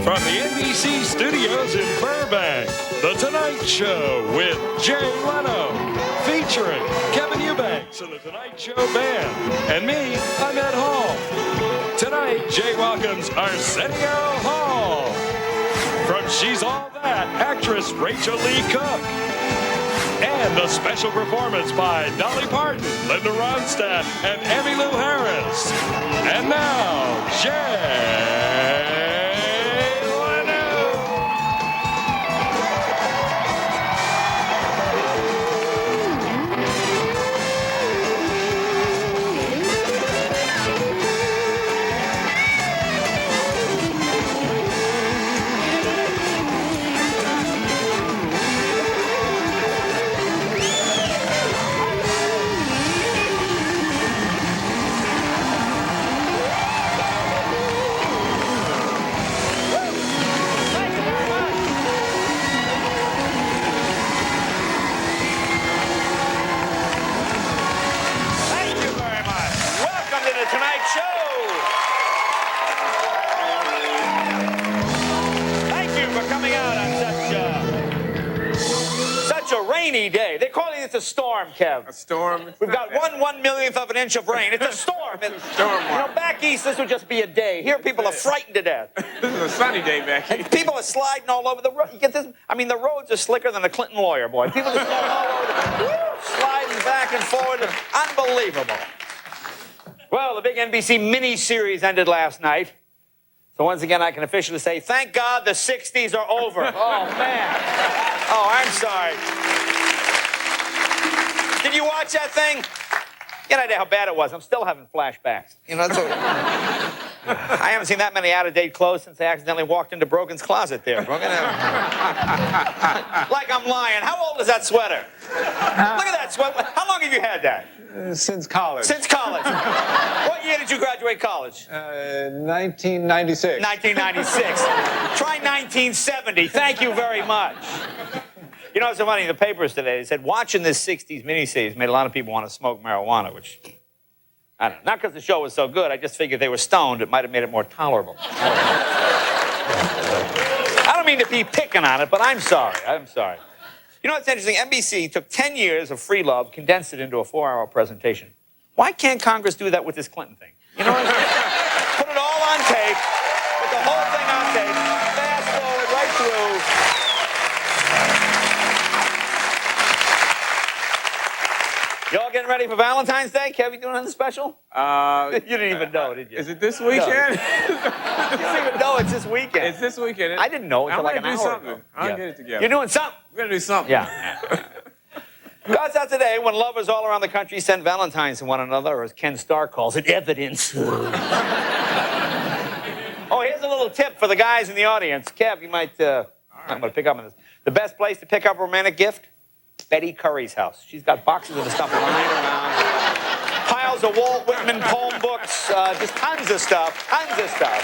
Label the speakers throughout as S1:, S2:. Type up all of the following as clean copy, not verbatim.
S1: From the NBC studios in Burbank, The Tonight Show with Jay Leno, featuring Kevin Eubanks and The Tonight Show Band, and me, I'm Ed Hall. Tonight, Jay welcomes Arsenio Hall. From She's All That, actress Rachel Lee Cook. And a special performance by Dolly Parton, Linda Ronstadt, and Emmylou Harris. And now, Jay Leno.
S2: Rainy day. They're calling it a storm, Kev.
S3: A storm?
S2: We've got 1/1,000,000th of an inch of rain. It's a storm.
S3: It's a storm.
S2: You know, back east, this would just be a day. Here, people are frightened to death.
S3: This is a sunny day back east.
S2: And people are sliding all over the road. You get this? I mean, the roads are slicker than a Clinton lawyer, boy. People just going all over sliding back and forward. Unbelievable. Well, the big NBC mini-series ended last night. So once again, I can officially say, thank God the 60s are over. Oh, man. Oh, I'm sorry. Did you watch that thing? You had no idea how bad it was. I'm still having flashbacks. You know, that's I haven't seen that many out-of-date clothes since I accidentally walked into Brogan's closet there. Brogan, like I'm lying. How old is that sweater? Look at that sweater. How long have you had that?
S4: Since college.
S2: Since college. What year did you graduate college?
S4: 1996.
S2: 1996. Try 1970. Thank you very much. You know, it's so funny, in the papers today, they said watching this 60s miniseries made a lot of people want to smoke marijuana, which, I don't know. Not because the show was so good, I just figured they were stoned. It might have made it more tolerable. I don't mean to be picking on it, but I'm sorry. I'm sorry. You know what's interesting? NBC took 10 years of free love, condensed it into a 4-hour presentation. Why can't Congress do that with this Clinton thing? You know what I'm saying? Put it all on tape, put the whole thing on tape, fast forward right through. Y'all getting ready for Valentine's Day? Kev, you doing anything special? You didn't even know, did you?
S3: Is it this weekend?
S2: No. You don't even know it's this weekend.
S3: It's this weekend.
S2: I didn't know until like an hour ago.
S3: I'll get it together.
S2: You're doing something.
S3: We're going to do something.
S2: Yeah. God's out today when lovers all around the country send Valentines to one another, or as Ken Starr calls it, evidence. Oh, here's a little tip for the guys in the audience. Kev, you might, I'm going to pick up on this. The best place to pick up a romantic gift? Betty Curry's house. She's got boxes of the stuff lying around. Piles of Walt Whitman poem books. Just tons of stuff. Tons of stuff.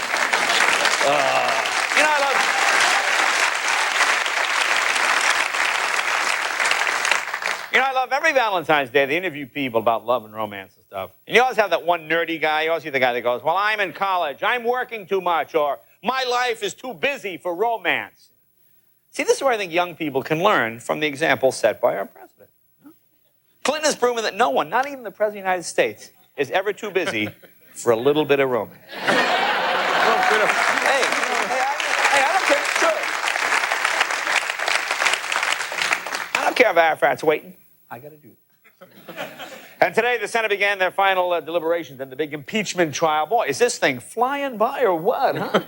S2: You know, I love every Valentine's Day, they interview people about love and romance and stuff. And you always have that one nerdy guy. You always see the guy that goes, well, I'm in college. I'm working too much. Or my life is too busy for romance. See, this is where I think young people can learn from the example set by our president. Clinton has proven that no one, not even the President of the United States, is ever too busy for a little bit of romance. Hey, I don't care. Sure. I don't care if Arafat's waiting. I got to do it. And today, the Senate began their final deliberations in the big impeachment trial. Boy, is this thing flying by or what, huh?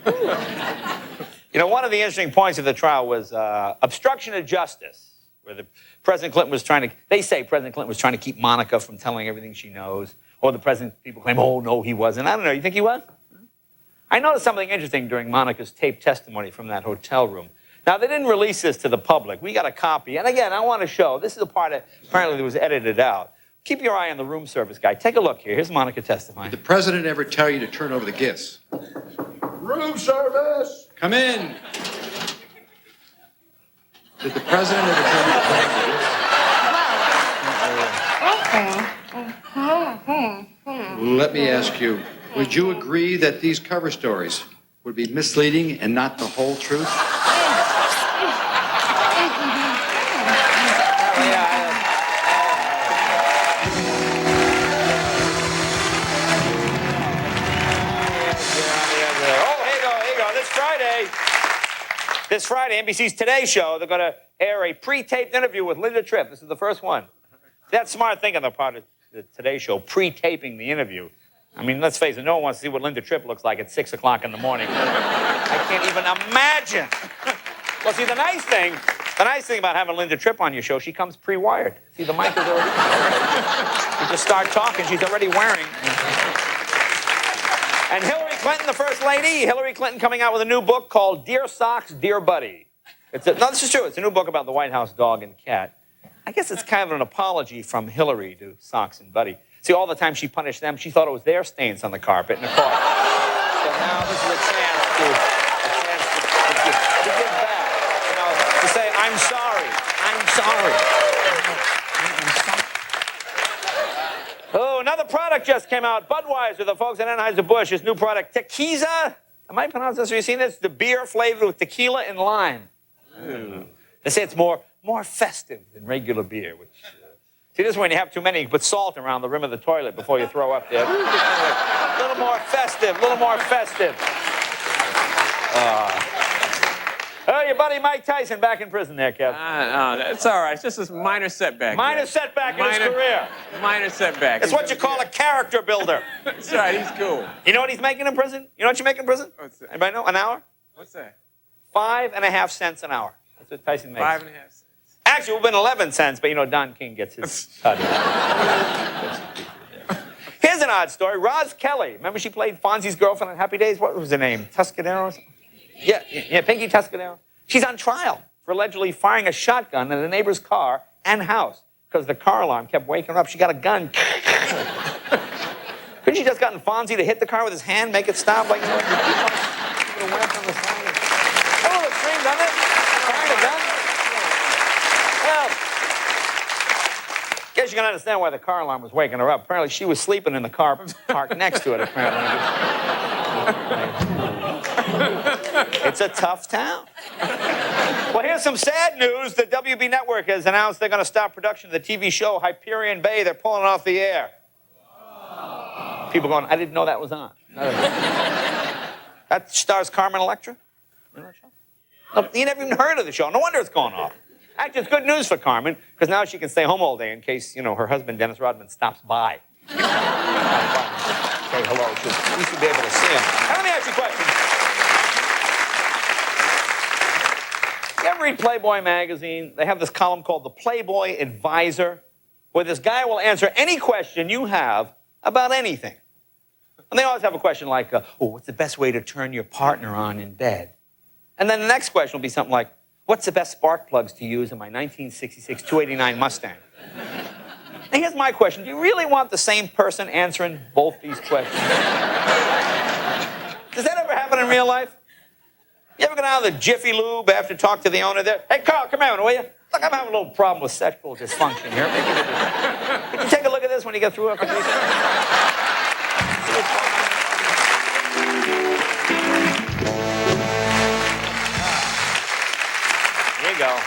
S2: You know, one of the interesting points of the trial was obstruction of justice, where President Clinton was trying to, they say President Clinton was trying to keep Monica from telling everything she knows, or the president, people claim, oh, no, he wasn't. I don't know, you think he was? I noticed something interesting during Monica's taped testimony from that hotel room. Now, they didn't release this to the public. We got a copy, and again, I want to show, this is a part that apparently was edited out. Keep your eye on the room service guy. Take a look here. Here's Monica testifying.
S5: Did the president ever tell you to turn over the gifts?
S6: Room service!
S5: Come in. Did the president ever tell you to turn over the gifts? Let me ask you, would you agree that these cover stories would be misleading and not the whole truth?
S2: This Friday, NBC's Today Show, they're going to air a pre-taped interview with Linda Tripp. This is the first one. That's smart thinking on the part of the Today Show, pre-taping the interview. I mean, let's face it, no one wants to see what Linda Tripp looks like at 6 o'clock in the morning. I can't even imagine. Well, see, the nice thing about having Linda Tripp on your show, she comes pre-wired. See, the mic is already You just start talking, she's already wearing. And Hillary Clinton, the First Lady, Hillary Clinton coming out with a new book called Dear Socks, Dear Buddy. No, this is true. It's a new book about the White House dog and cat. I guess it's kind of an apology from Hillary to Socks and Buddy. See, all the time she punished them, she thought it was their stains on the carpet in the car. So now this is a chance to give back. You know, to say, I'm sorry. I'm sorry. Oh, another product just came out. Budweiser, the folks at Anheuser-Busch, his new product, Tequiza. Am I pronouncing this? Have you seen this? The beer flavored with tequila and lime. They say it's more festive than regular beer. Which, see, this is when you have too many, you put salt around the rim of the toilet before you throw up there. A little more festive, a little more festive. Oh, your buddy Mike Tyson back in prison there, Kev.
S3: It's all right. It's just a minor setback.
S2: Minor setback in his career.
S3: Minor setback.
S2: That's what you call a character builder.
S3: That's right. He's cool.
S2: You know what he's making in prison? You know what you make in prison?
S3: What's that?
S2: Anybody know? An hour?
S3: What's that?
S2: 5.5 cents an hour. That's what Tyson makes.
S3: 5.5 cents.
S2: Actually, it would have been 11 cents, but you know, Don King gets his cut. Here's an odd story. Roz Kelly. Remember she played Fonzie's girlfriend on Happy Days? What was her name? Tuscadero or something? Yeah, Pinky Tuscadero. She's on trial for allegedly firing a shotgun in a neighbor's car and house because the car alarm kept waking her up. She got a gun. Couldn't she just gotten Fonzie to hit the car with his hand, make it stop? Like, you know, oh, extreme, doesn't it? Firing a gun? Well, guess you can understand why the car alarm was waking her up. Apparently, she was sleeping in the car parked next to it, apparently. It's a tough town. Well, here's some sad news. The WB Network has announced they're going to stop production of the TV show Hyperion Bay. They're pulling it off the air. People going, I didn't know that was on. That stars Carmen Electra. You know that show? No, you never even heard of the show. No wonder it's going off. Actually, it's good news for Carmen, because now she can stay home all day in case, you know, her husband, Dennis Rodman, stops by. Say hello. We should be able to see him. Now, let me ask you a question. You ever read Playboy magazine? They have this column called the Playboy Advisor, where this guy will answer any question you have about anything. And they always have a question like, what's the best way to turn your partner on in bed? And then the next question will be something like, what's the best spark plugs to use in my 1966 289 Mustang? And here's my question. Do you really want the same person answering both these questions? Does that ever happen in real life? You ever go down to the Jiffy Lube after to talk to the owner there? Hey, Carl, come here, will you? Look, I'm having a little problem with sexual dysfunction here. Can you take a look at this when you get through? Here you go.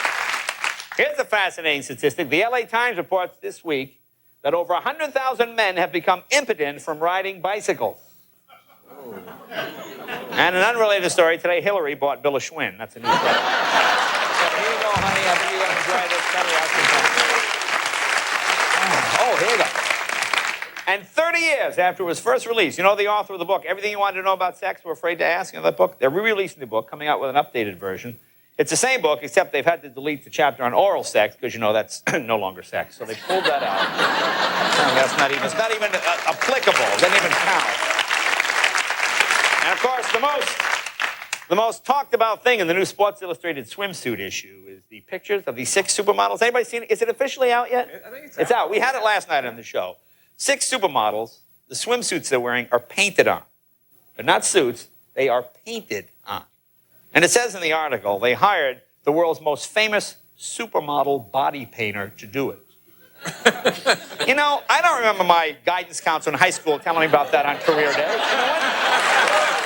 S2: Here's a fascinating statistic. The LA Times reports this week that over 100,000 men have become impotent from riding bicycles. Oh. And an unrelated story, today Hillary bought Bill a Schwinn. That's a new story. So here you go, honey. I think you're going to enjoy this. Oh, here you go. And 30 years after it was first released, you know the author of the book, Everything You Wanted to Know About Sex, We're Afraid to Ask, you know that book? They're re-releasing the book, coming out with an updated version. It's the same book, except they've had to delete the chapter on oral sex, because you know that's no longer sex. So they pulled that out. That's not even, it's not even applicable. It doesn't even count. And of course, the most talked about thing in the new Sports Illustrated swimsuit issue is the pictures of these 6 supermodels. Anybody seen it? Is it officially out yet?
S3: I think
S2: it's out. We had it last night on the show. 6 supermodels, the swimsuits they're wearing are painted on. They're not suits, they are painted on. And it says in the article, they hired the world's most famous supermodel body painter to do it. You know, I don't remember my guidance counselor in high school telling me about that on career day. You know,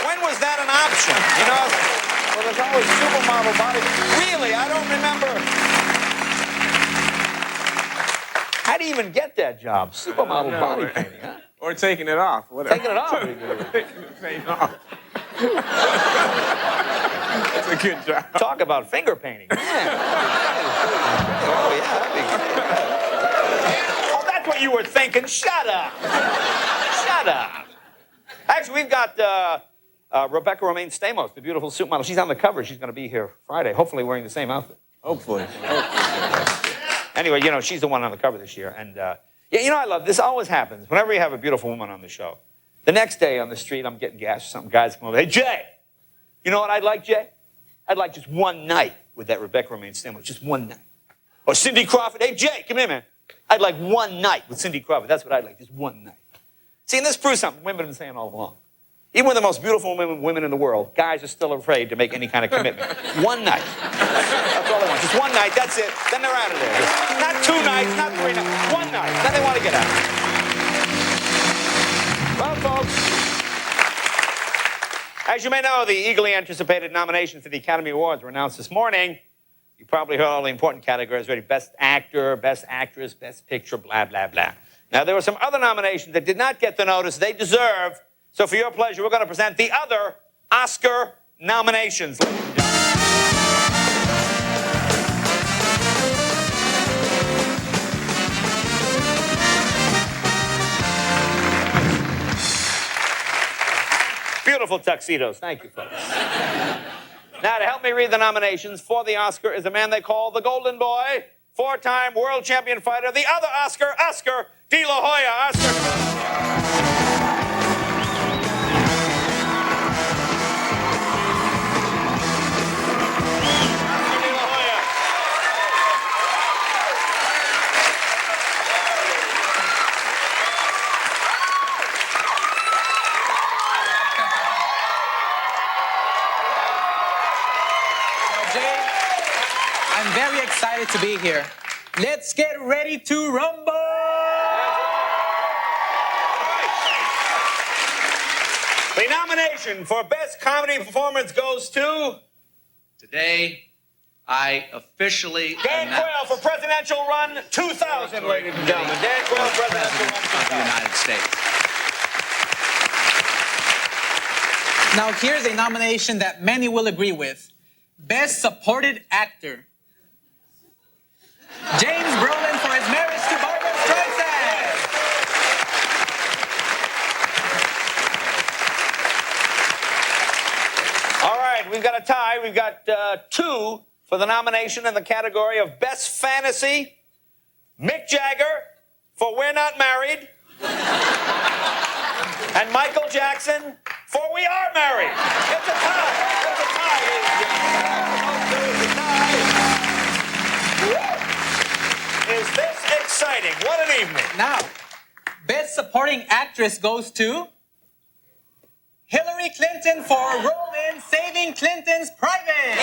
S2: when was is that an option? You know, well, there's always supermodel body. Really, I don't remember. How do you even get that job? Supermodel body painting, huh?
S3: Or taking it off. Whatever.
S2: Taking it off.
S3: Taking the paint off. That's a good job.
S2: Talk about finger painting. Man. Oh, yeah. That'd be good. Oh, that's what you were thinking. Shut up. Shut up. Actually, we've got Rebecca Romaine Stamos, the beautiful suit model. She's on the cover. She's going to be here Friday, hopefully wearing the same outfit.
S3: Hopefully.
S2: Anyway, you know, she's the one on the cover this year. And, yeah, you know, I love this. Always happens. Whenever you have a beautiful woman on the show, the next day on the street, I'm getting gas or something. Guys come over. Hey, Jay, you know what I'd like, Jay? I'd like just one night with that Rebecca Romaine Stamos. Just one night. Or Cindy Crawford. Hey, Jay, come here, man. I'd like one night with Cindy Crawford. That's what I'd like, just one night. See, and this proves something women have been saying all along. Even with the most beautiful women in the world, guys are still afraid to make any kind of commitment. One night. That's all they want. Just one night, that's it. Then they're out of there. Just not 2 nights, not 3 nights. One night. Then they want to get out. Well, folks, as you may know, the eagerly anticipated nominations for the Academy Awards were announced this morning. You probably heard all the important categories already. Best Actor, Best Actress, Best Picture, blah, blah, blah. Now, there were some other nominations that did not get the notice they deserve. So for your pleasure, we're going to present the other Oscar nominations. Beautiful tuxedos. Thank you, folks. Now, to help me read the nominations for the Oscar is a man they call the Golden Boy, 4-time world champion fighter, the other Oscar, Oscar De La Hoya. Oscar.
S7: I'm very excited to be here. Let's get ready to rumble!
S2: The nomination for Best Comedy Performance goes to
S5: Today, I officially
S2: Dan Quayle for Presidential Run 2000, ladies and gentlemen. Dan Quayle, Presidential Run
S5: of the
S2: 2000.
S5: United States.
S7: Now here's a nomination that many will agree with. Best Supported Actor. James Brolin for his marriage to Barbara Streisand.
S2: All right, we've got a tie. We've got 2 for the nomination in the category of Best Fantasy. Mick Jagger for We're Not Married. And Michael Jackson for We Are Married. It's a tie. It's a tie, ladies and gentlemen. It's a tie. Is this exciting? What an evening.
S7: Now, Best Supporting Actress goes to Hillary Clinton for role in Saving Clinton's Private.
S2: Yeah.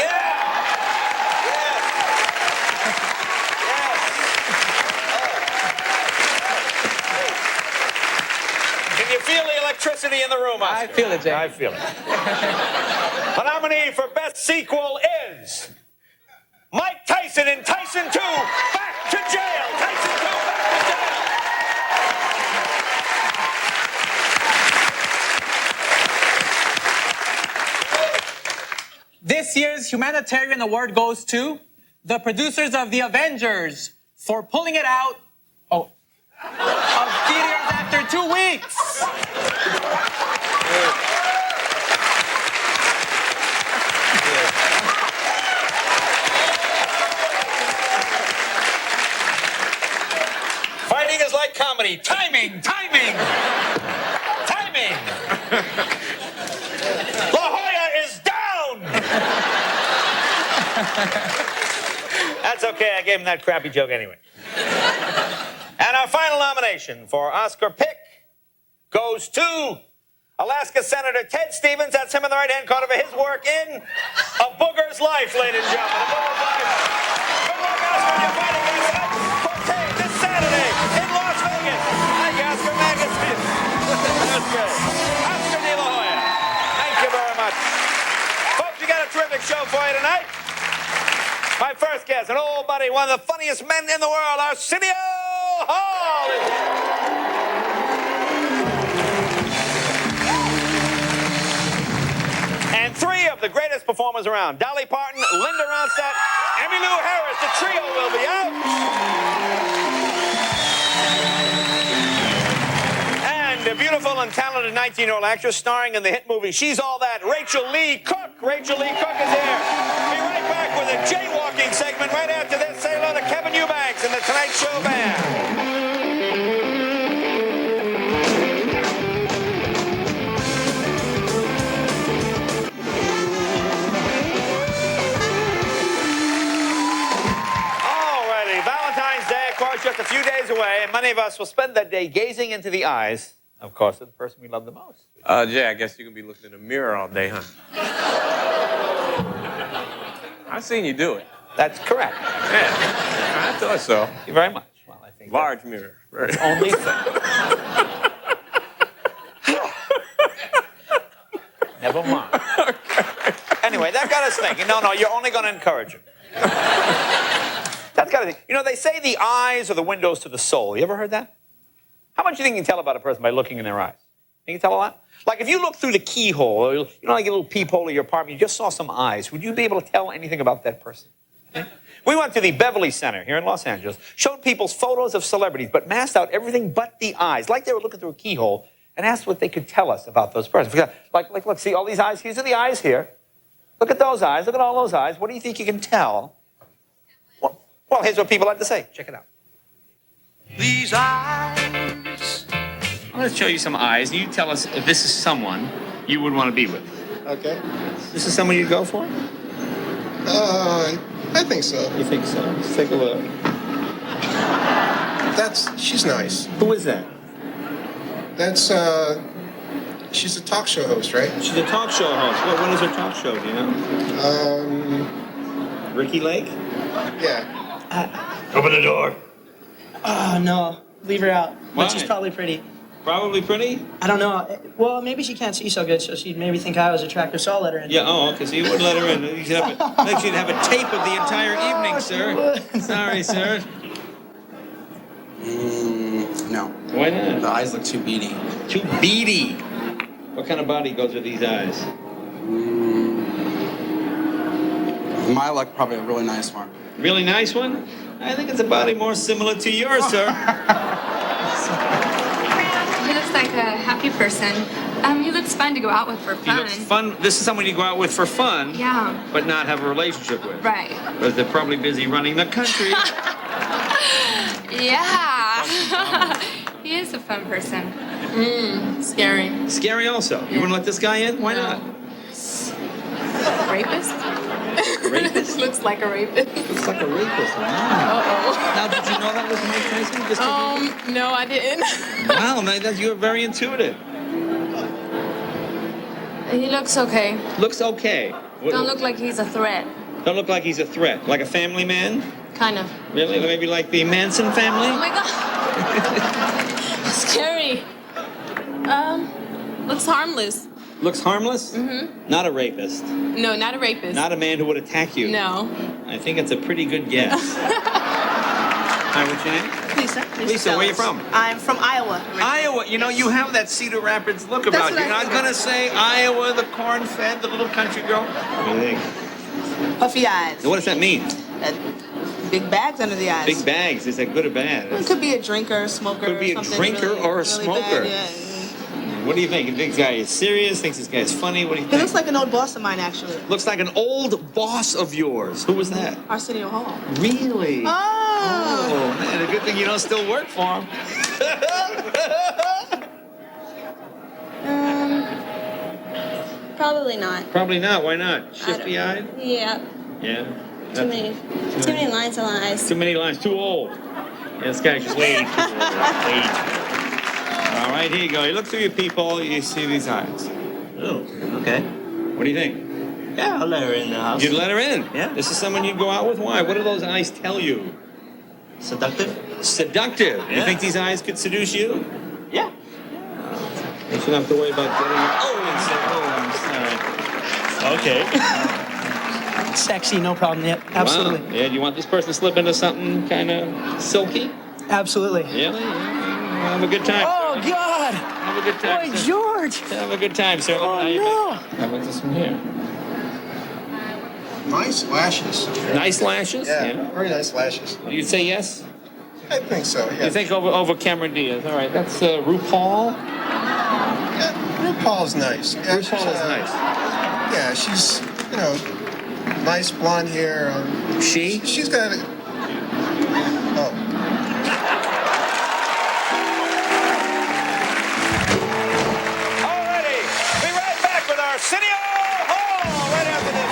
S2: Yes. Yes. Can you feel the electricity in the room, Oscar?
S7: I feel it, Jay.
S2: I feel it. The nominee for Best Sequel is Mike Tyson in Tyson 2, Back to Jail. Tyson 2, Back to Jail.
S7: This year's humanitarian award goes to the producers of The Avengers for pulling it out of theaters after 2 weeks.
S2: Fighting is like comedy. Timing, timing, timing. La Hoya is down. That's okay. I gave him that crappy joke anyway. And our final nomination for Oscar Pick goes to Alaska Senator Ted Stevens. That's him in the right-hand corner for his work in A Booger's Life, ladies and gentlemen. A Booger's Life. Good luck, Oscar. You're fighting against Ed Forte this Saturday in Las Vegas. Thank you, Oscar Magazine. That's great. Oscar De La Hoya. Thank you very much. show for you tonight. My first guest, an old buddy, one of the funniest men in the world, Arsenio Hall. And three of the greatest performers around. Dolly, Parton, Linda Ronstadt, Emmylou Harris. The trio will be out. And a beautiful and talented 19-year-old actress starring in the hit movie She's All That, Rachel Lee Cook. Rachel Lee Cook is here. Be right back with a jaywalking segment right after this. Say hello to Kevin Eubanks and the Tonight Show Band. Just a few days away, and many of us will spend that day gazing into the eyes, of course, of the person we love the most.
S3: Jay, I guess you can be looking in the mirror all day, huh? I've seen you do it.
S2: That's correct.
S3: Yeah, I thought so.
S2: Thank you very much. Well, I think
S3: large mirror. Very.
S2: Only thing. Never mind. Okay. Anyway, that got us thinking. No, you're only going to encourage him. That's got to think. You know, they say the eyes are the windows to the soul. You ever heard that? How much do you think you can tell about a person by looking in their eyes? Think you can tell a lot? Like if you look through the keyhole, or, like a little peephole of your apartment, you just saw some eyes, would you be able to tell anything about that person? Okay. We went to the Beverly Center here in Los Angeles, showed people's photos of celebrities, but masked out everything but the eyes, like they were looking through a keyhole, and asked what they could tell us about those persons. Like, look, see all these eyes? These are the eyes here. Look at those eyes. Look at all those eyes. What do you think you can tell? Well, here's what people like to say. Check it out.
S5: These eyes.
S2: I'm going to show you some eyes, and you tell us if this is someone you would want to be with.
S6: Okay.
S2: This is someone you'd go for?
S6: I think so.
S2: You think so? Let's take a look.
S6: She's nice.
S2: Who is that?
S6: That's, she's a talk show host, right?
S2: She's a talk show host. What is her talk show, do you know? Ricky Lake?
S6: Yeah.
S2: Open the door.
S8: Oh, no. Leave her out.
S2: Why?
S8: But she's probably pretty.
S2: Probably pretty?
S8: I don't know. Well, maybe she can't see so good, so she'd maybe think I was attractive, so I'll let her in.
S2: Yeah, okay, so you wouldn't let her in. You'd have a tape of the entire evening, sir. Sorry, sir.
S9: No.
S2: Why not?
S9: The eyes look too beady.
S2: Too beady. What kind of body goes with these eyes?
S9: My luck, probably a really nice one.
S2: Really nice one? I think it's a body more similar to yours, sir.
S10: He looks like a happy person. He looks fun to go out with for fun.
S2: He looks fun. This is someone you go out with for fun.
S10: Yeah.
S2: But not have a relationship with.
S10: Right.
S2: Because they're probably busy running the country.
S10: Yeah. He is a fun person. Scary.
S2: Scary also. You want to let this guy in? Why not?
S10: Rapist?
S2: Rapist?
S10: Looks like a rapist.
S2: Looks like a rapist. Wow.
S10: Uh-oh.
S2: Now, did you know that was Mike Tyson?
S10: No, I didn't.
S2: Wow, you're very intuitive.
S10: He looks okay.
S2: Looks okay.
S10: Don't look like he's a threat.
S2: Don't look like he's a threat. Like a family man?
S10: Kind of.
S2: Really? Maybe like the Manson family?
S10: Oh my God. Scary. Looks harmless.
S2: Looks harmless? Mm-hmm. Not a rapist.
S10: No, not a rapist.
S2: Not a man who would attack you.
S10: No.
S2: I think it's a pretty good guess. Hi, what's your name?
S8: Lisa.
S2: Lisa, where are you from?
S8: I'm from Iowa.
S2: Iowa. You know, you have that Cedar Rapids look about you. You're not going to say Iowa, the corn-fed, the little country girl? What do you think?
S8: Puffy eyes.
S2: What does that mean?
S8: Big bags under the eyes.
S2: Big bags. Is that good or bad?
S8: It could be a drinker, smoker.
S2: Could be a drinker or a smoker.
S8: Bad, yeah.
S2: What do you think? You think this guy is serious? Thinks this guy is funny? What do you think?
S8: He looks like an old boss of mine, actually.
S2: Looks like an old boss of yours. Who was that?
S8: Arsenio Hall.
S2: Really?
S8: Oh.
S2: Man, a good thing you don't still work for him.
S10: Probably not.
S2: Probably not. Why not? Shifty-eyed?
S10: Yeah.
S2: Yeah.
S10: Too many lines on the eyes.
S2: Too many lines. Too old. Yeah, this guy's just way too old. Way too. All right, here you go. You look through your peephole, you see these eyes.
S11: Oh, okay.
S2: What do you think?
S11: Yeah, I'll let her in the house.
S2: You'd let her in?
S11: Yeah.
S2: This is someone you'd go out with? Why? What do those eyes tell you?
S11: Seductive?
S2: Seductive?
S11: Yeah.
S2: You think these eyes could seduce you?
S11: Yeah.
S2: You shouldn't have to worry about getting... Oh, I'm sorry. Okay.
S8: Sexy, no problem. Yep, absolutely.
S2: Wow. Yeah, do you want this person to slip into something kind of silky?
S8: Absolutely.
S2: Really? Have a good time.
S8: Oh,
S2: sir.
S8: God.
S2: Have a good time.
S8: Boy,
S2: sir.
S8: George.
S2: Have a good time, sir.
S8: Oh, no.
S2: How about this one here?
S6: Nice lashes.
S2: Nice lashes?
S6: Yeah, very nice lashes.
S2: You'd say yes?
S6: I think so, yeah.
S2: You think over Cameron Diaz. All right, that's RuPaul.
S6: Yeah, RuPaul's nice. Yeah,
S2: RuPaul is nice.
S6: Yeah, she's, nice blonde hair.
S2: She?
S6: She's got a... Oh.
S2: Alrighty, be right back with Arsenio Hall right after this.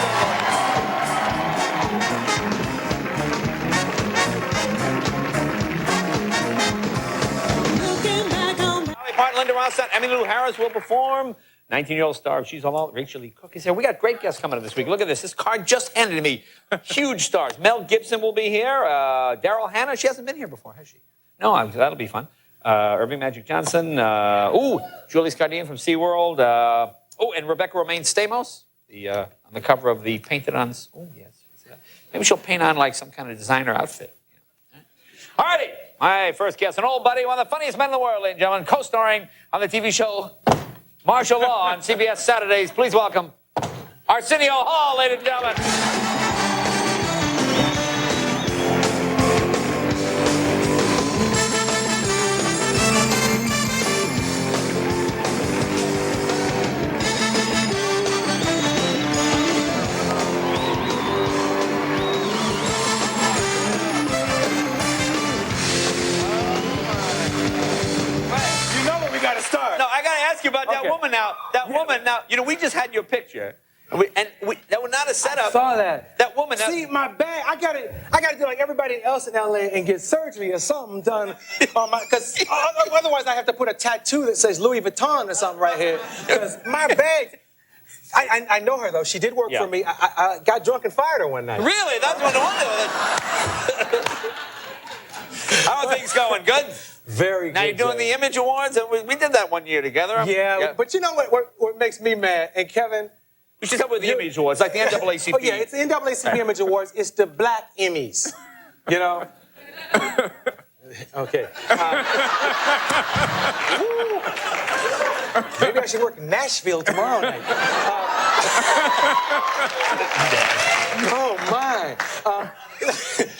S2: Dolly, Parton, Linda Ronstadt, Emmylou Harris will perform. 19-year-old star of She's All Out, Rachel Lee Cook is here. We got great guests coming up this week. Look at this. This card just handed to me. Huge stars. Mel Gibson will be here. Daryl Hannah. She hasn't been here before, has she? No, that'll be fun. Irving Magic Johnson. Julie Scardian from SeaWorld. And Rebecca Romaine Stamos, on the cover of the Painted On. Oh, yes. Maybe she'll paint on like some kind of designer outfit. All righty. My first guest, an old buddy, one of the funniest men in the world, ladies and gentlemen, co-starring on the TV show Martial Law on CBS Saturdays. Please welcome Arsenio Hall, ladies and gentlemen.
S3: You know when we got to start.
S2: No, I got to ask you about that woman now. That woman now, we just had your picture. That was not a setup.
S12: I saw that.
S2: That woman.
S12: See, my bag, I gotta do like everybody else in LA and get surgery or something done on my, because otherwise I have to put a tattoo that says Louis Vuitton or something right here. Because my bag, I know her though. She did work for me. I got drunk and fired her one night.
S2: Really? That's what I wanted. How are things going? Good?
S12: Very good.
S2: Now you're doing the Image Awards, and we did that one year together.
S12: Yeah, but you know what makes me mad? And Kevin,
S2: you should come with the Image Awards, like the NAACP.
S12: Oh yeah, it's the NAACP Image Awards. It's the Black Emmys. You know? Okay. Maybe I should work in Nashville tomorrow night. Oh my.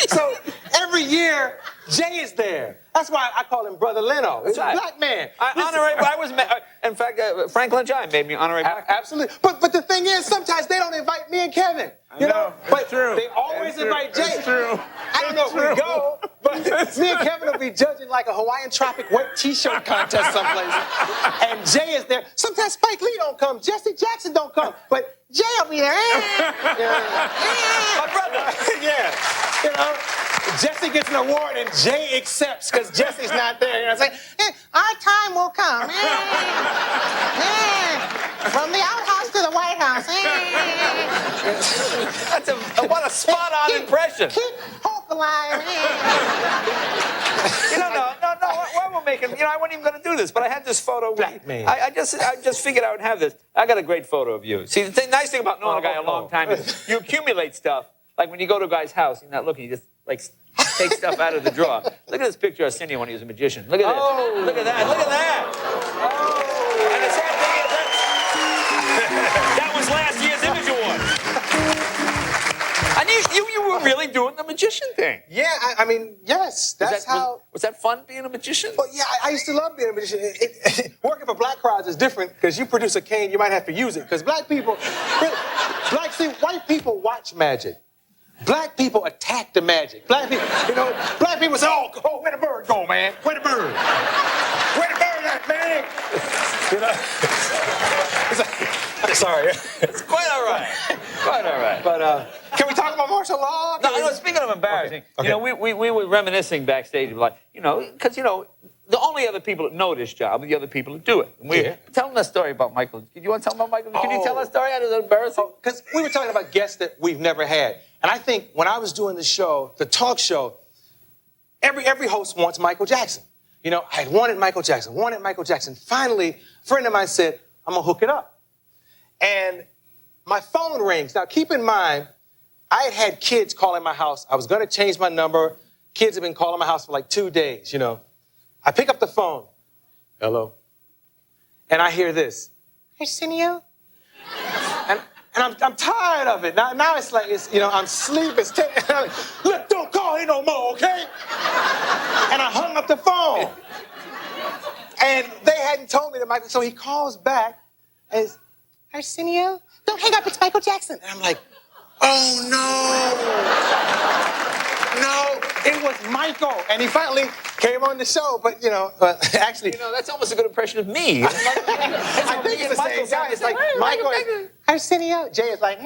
S12: So every year, Jay is there. That's why I call him Brother Leno. He's a black man.
S2: In fact, Franklin John made me honorary black.
S12: Absolutely. But the thing is, sometimes they don't invite me and Kevin. You know? But they always invite Jay.
S3: It's true.
S12: I don't know if we go, but me and Kevin will be judging like a Hawaiian Tropic wet t-shirt contest someplace. And Jay is there. Sometimes Spike Lee don't come. Jesse Jackson don't come. But Jay will be there.
S2: My brother.
S12: Yeah. You know? Jesse gets an award and Jay accepts because Jesse's not there. You know what I'm saying? Our time will come. From the outhouse to the White House.
S2: That's what a spot-on impression.
S12: Keep hope alive.
S2: No. Why we're making? I wasn't even going to do this, but I had this photo.
S12: Black man.
S2: I just figured I would have this. I got a great photo of you. See, the nice thing about knowing a guy a long time is you accumulate stuff. Like when you go to a guy's house, you're not looking. You just take stuff out of the drawer. Look at this picture of Arsenio when he was a magician. Look at this.
S12: Oh.
S2: Look at that. Look at that. Oh. And the sad thing is that was last year's Image Award. And you were really doing the magician thing.
S12: Yeah, I mean, yes. That's how.
S2: Was that fun being a magician?
S12: Well, yeah, I used to love being a magician. Working for black crowds is different because you produce a cane, you might have to use it. Because white people watch magic. Black people attack the magic. Black people say, oh, where the bird go, man? Where the bird? Where the bird at, man? Sorry.
S2: It's quite all right. Quite all right.
S12: But can we talk about martial law?
S2: No, speaking of embarrassing, we were reminiscing backstage, like, because, the only other people that know this job are the other people that do it. Tell them that story about Michael. Do you want to tell them about Michael? Can you tell that story? That is embarrassing.
S12: Because we were talking about guests that we've never had. And I think when I was doing the show, the talk show, every host wants Michael Jackson. I had wanted Michael Jackson. Finally, a friend of mine said, I'm going to hook it up. And my phone rings. Now, keep in mind, I had kids calling my house. I was going to change my number. Kids have been calling my house for like 2 days, you know. I pick up the phone. Hello. And I hear this. Arsenio? And I'm tired of it. Now it's like, I'm sleeping. Look, don't call him no more, okay? And I hung up the phone. And they hadn't told me that Michael, so he calls back and says, Arsenio, don't hang up, it's Michael Jackson. And I'm like, oh no, it was Michael. And he finally came on the show, but actually.
S2: That's almost a good impression of me.
S12: I think it's the same guy. It's like Michael is Arsenio. Jay is like.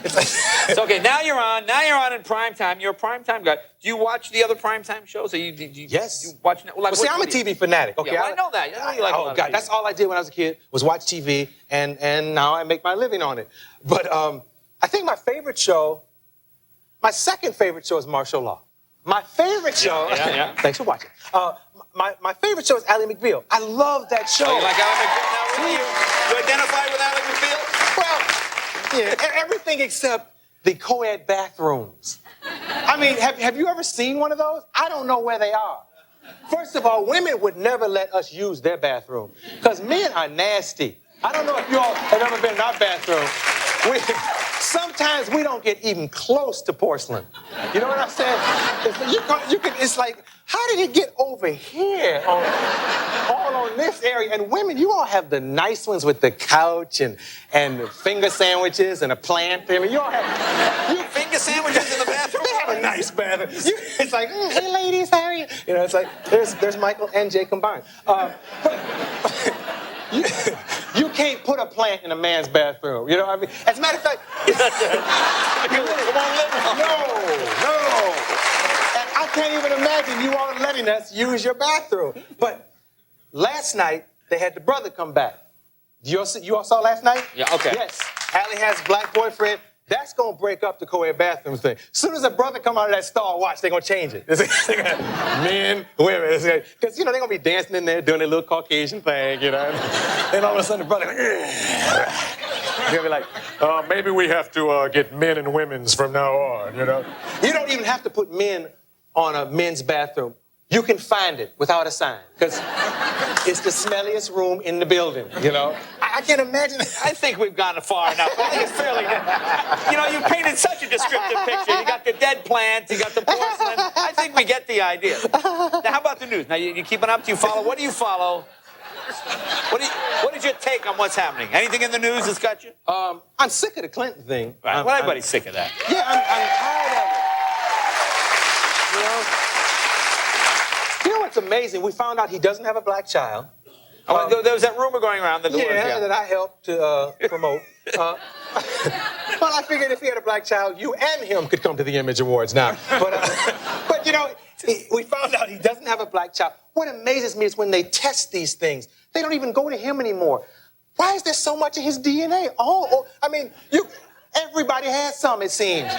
S2: It's okay. Now you're on in prime time. You're a prime time guy. Do you watch the other prime time shows?
S12: Yes.
S2: You watch?
S12: Well, see, I'm a TV fanatic. Okay,
S2: yeah, I know that. I know you like a lot of
S12: God,
S2: TV.
S12: that's all I did when I was a kid was watch TV, and now I make my living on it. But I think my second favorite show is Martial Law. My favorite show.
S2: Yeah.
S12: Thanks for watching. My favorite show is Ally McBeal. I love that show.
S2: Oh, you like Ally McBeal? Now, really? You identify with Ally McBeal?
S12: Well, yeah, everything except the co-ed bathrooms. I mean, have you ever seen one of those? I don't know where they are. First of all, women would never let us use their bathroom because men are nasty. I don't know if you all have ever been in our bathroom. Sometimes we don't get even close to porcelain. You know what I'm saying? It's like, how did it get over here? All on this area? And women, you all have the nice ones with the couch and finger sandwiches and a plant. I mean, you all have
S2: finger sandwiches in the bathroom?
S12: They have a nice bathroom. It's like, hey ladies, how are you? It's like, there's Michael and Jay combined. You can't put a plant in a man's bathroom. You know what I mean? As a matter of fact, no. And I can't even imagine you all letting us use your bathroom. But last night, they had the brother come back. You all saw last night?
S2: Yeah, okay.
S12: Yes. Allie has a black boyfriend. That's going to break up the co-ed bathroom thing. As soon as a brother come out of that stall, watch, they're going to change it. Men, women. Because, they're going to be dancing in there, doing their little Caucasian thing, And all of a sudden, the brother, they're going to be like, maybe we have to get men and women's from now on, You don't even have to put men on a men's bathroom. You can find it without a sign. Because it's the smelliest room in the building, I can't imagine.
S2: I think we've gone far enough. I think it's fairly good. You painted such a descriptive picture. You got the dead plants, you got the porcelain. I think we get the idea. Now, how about the news? Now, you keeping up? Do you follow? What do you follow? What is your take on what's happening? Anything in the news that's got you?
S12: I'm sick of the Clinton thing.
S2: Right. Well, everybody's sick of that.
S12: Yeah, I'm tired of it. You know what's amazing? We found out he doesn't have a black child.
S2: There was that rumor going around that
S12: that I helped to promote. Well, I figured if he had a black child, you and him could come to the Image Awards now. But we found out he doesn't have a black child. What amazes me is when they test these things, they don't even go to him anymore. Why is there so much of his DNA? Everybody has some, it seems.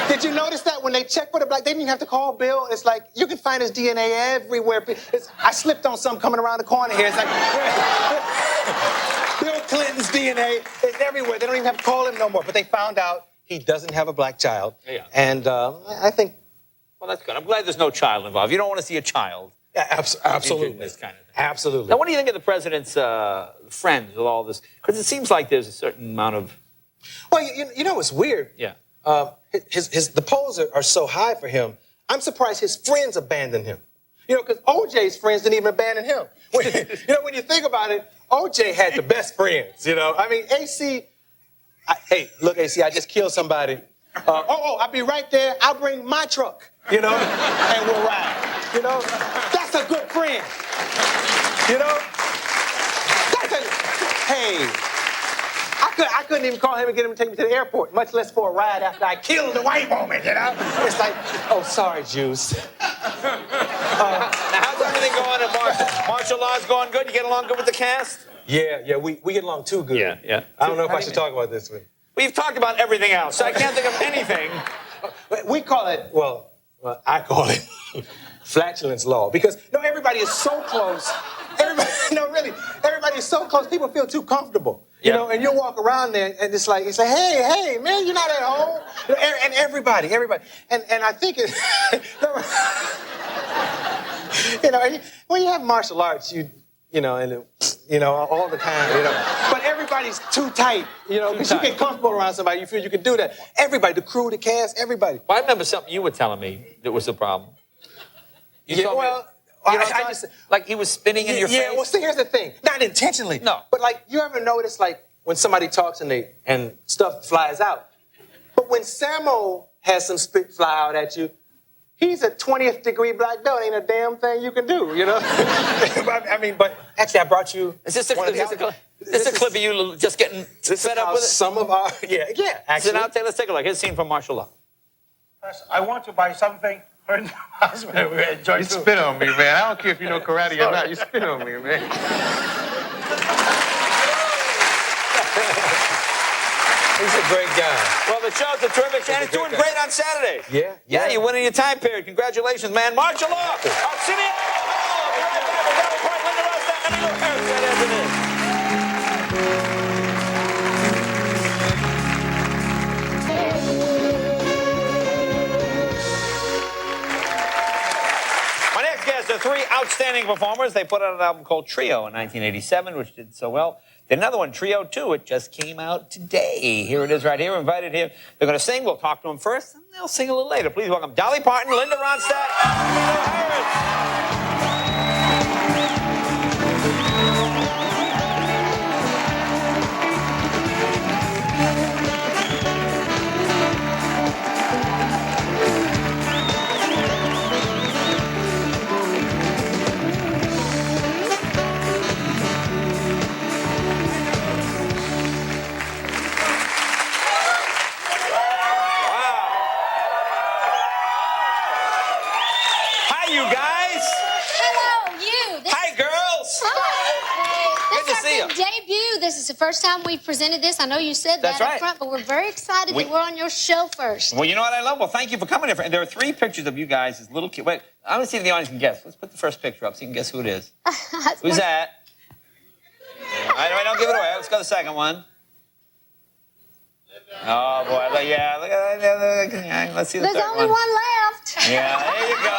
S12: Did you notice that when they check for the black, they didn't even have to call Bill. It's like, you can find his DNA everywhere. I slipped on some coming around the corner here. It's like, Bill Clinton's DNA is everywhere. They don't even have to call him no more. But they found out he doesn't have a black child.
S2: Yeah.
S12: And I think...
S2: Well, that's good. I'm glad there's no child involved. You don't want to see a child.
S12: Yeah, absolutely.
S2: This kind of thing.
S12: Absolutely.
S2: Now, what do you think of the president's friends with all this? Because it seems like there's a certain amount of...
S12: Well, what's weird?
S2: Yeah.
S12: The polls are so high for him. I'm surprised his friends abandoned him. Because OJ's friends didn't even abandon him. When you think about it, OJ had the best friends. I mean, AC. Hey, look, AC, I just killed somebody. I'll be right there. I'll bring my truck. And we'll ride. That's a good friend. Hey. I couldn't even call him and get him to take me to the airport, much less for a ride after I killed the white woman, It's like, oh, sorry, Juice.
S2: Now, how's everything going at martial law's going good? You get along good with the cast?
S12: Yeah, we get along too good.
S2: Yeah.
S12: I don't know if I should talk about this one.
S2: We've talked about everything else, so I can't think of anything.
S12: We call it, I call it flatulence law, because, everybody is so close. Everybody is so close, people feel too comfortable. You know, and you'll walk around there, and it's like, hey, man, you're not at home. And everybody. And I think it, you know, when you have martial arts, you know, all the time, you know. But everybody's too tight, you know, because you get comfortable around somebody, you feel you can do that. Everybody, the crew, the cast, everybody.
S2: Well, I remember something you were telling me that was the problem. You told me, I just, like he was spinning in your face?
S12: Yeah, well, see, here's the thing. Not intentionally.
S2: No.
S12: But, like, you ever notice, like, when somebody talks and stuff flies out? But when Samo has some spit fly out at you, he's a 20th degree black belt. Ain't a damn thing you can do, you know? I mean, but actually, I brought you.
S2: Is this a clip of you just getting fed up with it?
S12: Some of our, yeah.
S2: Actually, let's take a look. Here's a scene from martial law.
S3: I want to buy something. Her husband will enjoy
S4: You
S3: too.
S4: spit on me, man. I don't care if you know karate or not. You spit on me, man.
S12: He's a great guy.
S2: Well, the show's a terrific show, and it's doing great on Saturday.
S12: Yeah.
S2: You're winning your time period. Congratulations, man. Martial law. Arsenio. Linda Ronstadt, Emmylou Harris. That is it. My next guests are three outstanding performers. They put out an album called Trio in 1987, which did so well. Did another one, Trio 2. It just came out today. Here it is right here. Invited here. They're going to sing. We'll talk to them first, and they'll sing a little later. Please welcome Dolly Parton, Linda Ronstadt, Emmylou Harris.
S13: This is the first time we've presented this. I know you said
S2: That's
S13: that
S2: right.
S13: up front, but we're very excited that we're on your show first.
S2: Well, you know what I love? Well, thank you for coming here. There are three pictures of you guys as little kids. Wait, I want to see if the audience can guess. Let's put the first picture up so you can guess who it is. Who's that? I don't give it away. Let's go to the second one. Oh, boy. Look at that. Let's see the third one.
S13: There's only one left.
S2: Yeah, there you go.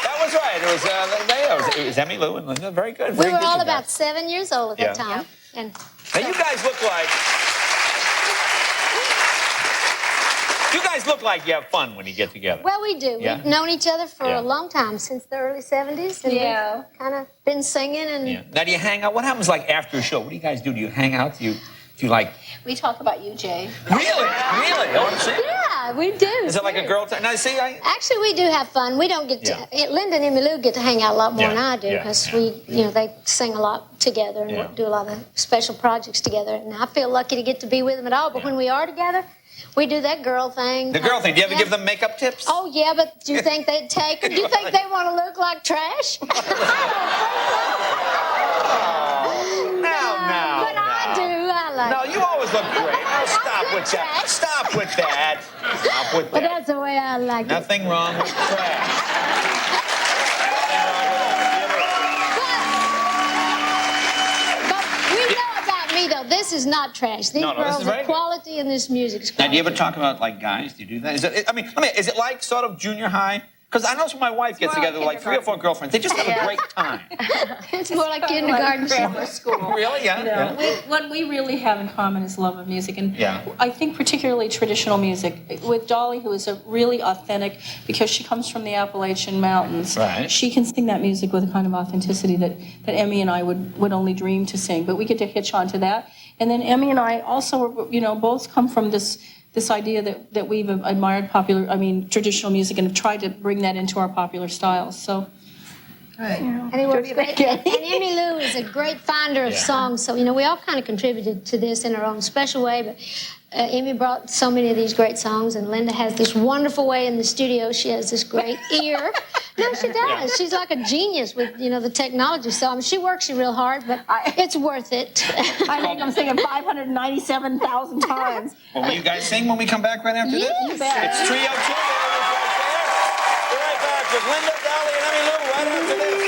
S2: That was right. It was Emmylou and Linda. Very good.
S13: We were all about 7 years old at that time.
S2: Yeah.
S13: And
S2: now you guys look like you have fun when you get together.
S13: well, we do.
S2: Yeah.
S13: We've known each other for a long time, since the early 70s. And we've kind of been singing. And
S2: Now, do you hang out? What happens like after a show? What do you guys do? Do you hang out? Do you like...
S14: We talk about you, Jay.
S2: Really? I want to see.
S13: Yeah, we do.
S2: Is it like a girl time? Now, see,
S13: Actually, we do have fun. We don't get to... Linda and Emmylou get to hang out a lot more than I do, because they sing a lot together and do a lot of special projects together. And I feel lucky to get to be with them at all. But when we are together, we do that girl thing.
S2: The girl thing. Do you ever give them makeup tips?
S13: Oh, yeah, but do you think they'd take them? Do you think they want to look like trash?
S2: No. No, you always look great. Now stop with that. Stop with that.
S13: But that's the way I like it.
S2: Nothing wrong with trash.
S13: But we know about me, though. This is not trash. These girls are quality, and this music's quality.
S2: Now, do you ever talk about, like, guys? Do you do that? Is it, is it like sort of junior high? Because I know when my wife gets together with like 3 or 4 girlfriends, they just have a great time.
S13: It's more like kindergarten
S14: school.
S2: Really? Yeah.
S14: What we really have in common is love of music, and I think particularly traditional music. With Dolly, who is a really authentic, because she comes from the Appalachian Mountains, she can sing that music with a kind of authenticity that Emmy and I would only dream to sing. But we get to hitch on to that. And then Emmy and I also, both come from this idea that we've admired traditional music and have tried to bring that into our popular styles. So,
S13: and he works great. And Emmylou is a great finder of songs. So, we all kind of contributed to this in our own special way. But Emmy brought so many of these great songs, and Linda has this wonderful way in the studio. She has this great ear. No, she does. She's like a genius with, the technology. So, she works real hard, but it's worth it.
S14: I think I'm singing 597,000 times.
S2: Well, will you guys sing when we come back right after this?
S14: You bet.
S2: It's Trio 2. We're right back with Linda, Dolly, and Emmylou right after this.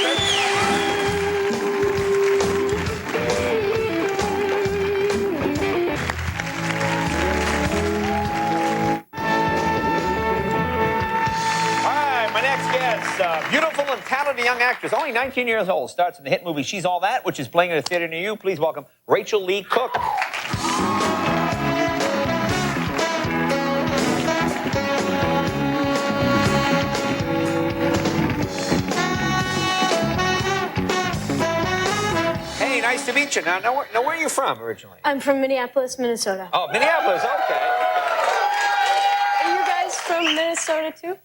S2: young actress, only 19 years old, starts in the hit movie She's All That, which is playing in a theater near you. Please welcome Rachel Lee Cook. Hey, nice to meet you. Now where are you from originally?
S15: I'm from Minneapolis, Minnesota.
S2: Oh, Minneapolis, okay.
S15: Are you guys from Minnesota too?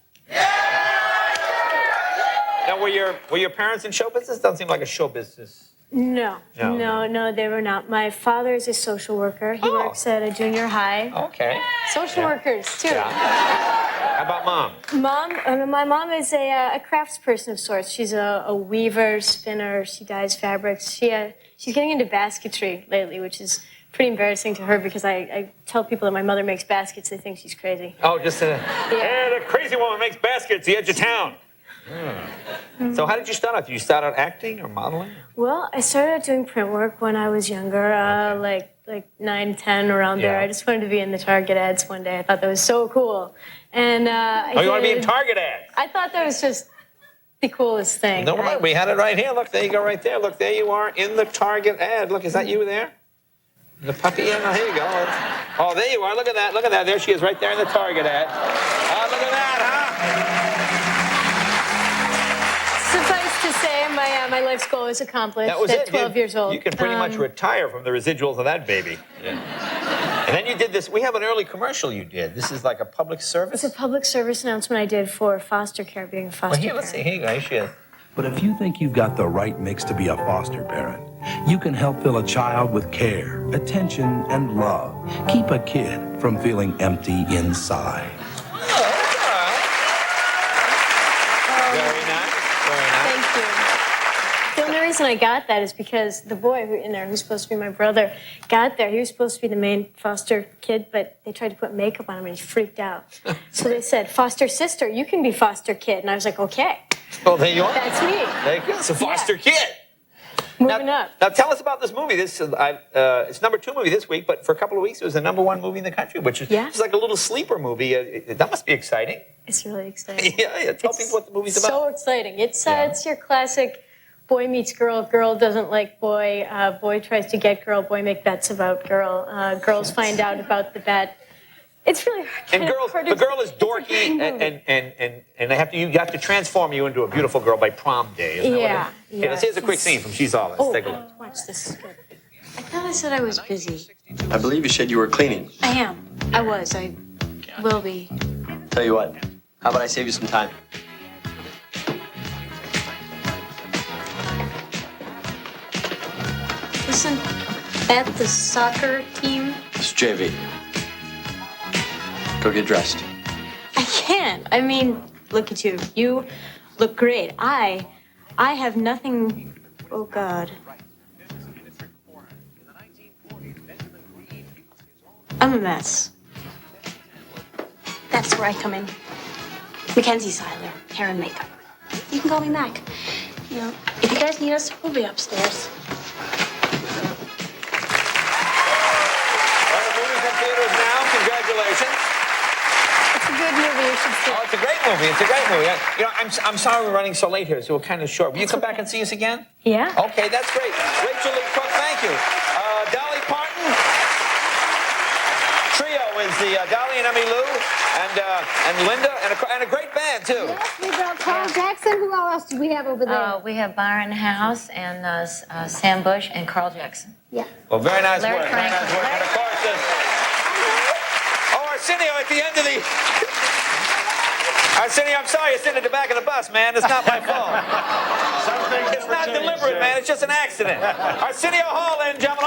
S2: Now, were your parents in show business? Doesn't seem like a show business.
S15: No, they were not. My father is a social worker. He works at a junior high.
S2: Okay.
S15: Social workers too.
S2: Yeah. How about mom?
S15: My mom is a craftsperson of sorts. She's a weaver, spinner. She dyes fabrics. She's getting into basketry lately, which is pretty embarrassing to her because I tell people that my mother makes baskets. They think she's crazy.
S2: Oh, just yeah, the crazy woman makes baskets at the edge of town. So how did you start out? Did you start out acting or modeling?
S15: Well, I started out doing print work when I was younger, like 9, 10, around there. I just wanted to be in the Target ads one day. I thought that was so cool. And
S2: you want to be in Target ads?
S15: I thought that was just the coolest thing.
S2: No, we had it right here. Look, there you go right there. Look, there you are in the Target ad. Look, is that you there? The puppy? Yeah, no, here you go. Oh, there you are. Look at that. Look at that. There she is right there in the Target ad. Oh, look at that, huh?
S15: Suffice to say, my life's goal is accomplished at 12 years old.
S2: You can pretty much retire from the residuals of that baby. Yeah. And then you did this. We have an early commercial you did. This is like a public service?
S15: It's a public service announcement I did for foster care, being a foster
S2: here, let's see. Here you go. Here she is.
S16: But if you think you've got the right mix to be a foster parent, you can help fill a child with care, attention, and love. Keep a kid from feeling empty inside.
S15: The only reason I got that is because the boy in there, who's supposed to be my brother, got there. He was supposed to be the main foster kid, but they tried to put makeup on him and he freaked out. So they said, foster sister, you can be foster kid. And I was like, okay.
S2: Oh, there you are.
S15: That's me.
S2: There you go. It's a foster kid.
S15: Moving up.
S2: Now tell us about this movie. This it's number 2 movie this week, but for a couple of weeks it was the number 1 movie in the country, which is just like a little sleeper movie. That must be exciting.
S15: It's really exciting.
S2: Yeah. Tell people what the movie's about.
S15: So exciting. It's your classic boy meets girl, girl doesn't like boy, boy tries to get girl, boy make bets about girl, girls find out about the bet. It's really
S2: and the girl is dorky, and you have to transform you into a beautiful girl by prom day. Isn't that what it is? Okay, let's here's a quick scene from She's All That. Let's take a look.
S15: Watch this. I thought I said I was busy.
S17: I believe you said you were cleaning.
S15: I am. I was. I will be.
S17: Tell you what, how about I save you some time?
S15: Isn't that the soccer team?
S17: It's JV. Go get dressed.
S15: I can't. I mean, look at you. You look great. I have nothing. Oh, God. I'm a mess. That's where I come in. Mackenzie Seiler, hair and makeup. You can call me Mac. You know, if you guys need us, we'll be upstairs.
S2: Congratulations.
S15: It's a good movie. You should see it.
S2: Oh, it's a great movie. It's a great movie. You know, I'm sorry we're running so late here, so we're kind of short. Will you come back and see us again?
S15: Yeah.
S2: Okay, that's great. Rachel Lee Cook, thank you. Dolly Parton. Trio is the Dolly and Emmylou and Linda and a great band too.
S13: Yes, we got Carl Jackson. Who else do we have over there?
S18: We have Byron House and Sam Bush and Carl Jackson.
S13: Yeah.
S2: Well, very nice
S18: Larry
S2: work.
S18: Frank.
S2: Very nice work. And of course, Arsenio at the end of the... Arsenio, I'm sorry you're sitting at the back of the bus, man. It's not my fault. It's not deliberate, man. It's just an accident. Arsenio Hall, ladies and gentlemen.